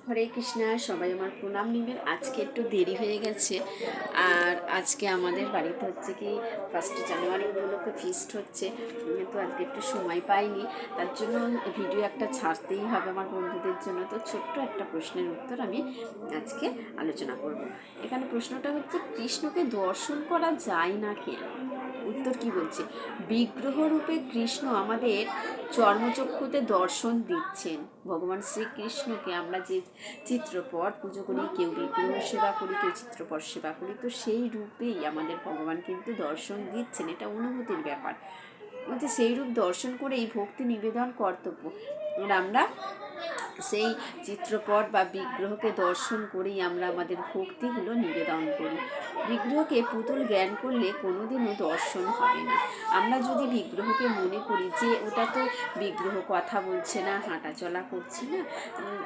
হরে কৃষ্ণা, সবাই আমার প্রণাম নেবেন। আজকে একটু দেরি হয়ে গেছে, আর আজকে আমাদের বাড়িতে হচ্ছে কি 1 জানুয়ারি উপলক্ষে ফিস্ট হচ্ছে। তো আজকে একটু সময় পাইনি, তার জন্য ভিডিও একটা ছাড়তেই হবে আমার বন্ধুদের জন্য। তো ছোট্ট একটা প্রশ্নের উত্তর আমি আজকে আলোচনা করব। এখানে প্রশ্নটা হচ্ছে, কৃষ্ণকে দর্শন করা যায় না কেন? উত্তর কি বলছে, বিগ্রহ রূপে কৃষ্ণ আমাদের চর্মচক্ষুতে দর্শন দিচ্ছেন। ভগবান শ্রীকৃষ্ণকে আমরা যে চিত্রপট পুজো করি, কেউ বিগ্রহ সেবা করি, কেউ চিত্রপট সেবা করি, তো সেই রূপেই আমাদের ভগবান কিন্তু দর্শন দিচ্ছেন। এটা অনুভূতির ব্যাপার। বলছে সেই রূপ দর্শন করে এই ভক্তি নিবেদন কর্তব্য। আর আমরা সেই চিত্রপট বা বিগ্রহকে দর্শন করেই আমরা আমাদের ভক্তিগুলো নিবেদন করি। বিগ্রহকে পুতুল জ্ঞান করলে কোনোদিনও দর্শন হবে না। আমরা যদি বিগ্রহকে মনে করি যে ওটা তো বিগ্রহ কথা বলছে না, হাঁটা চলা করছে না,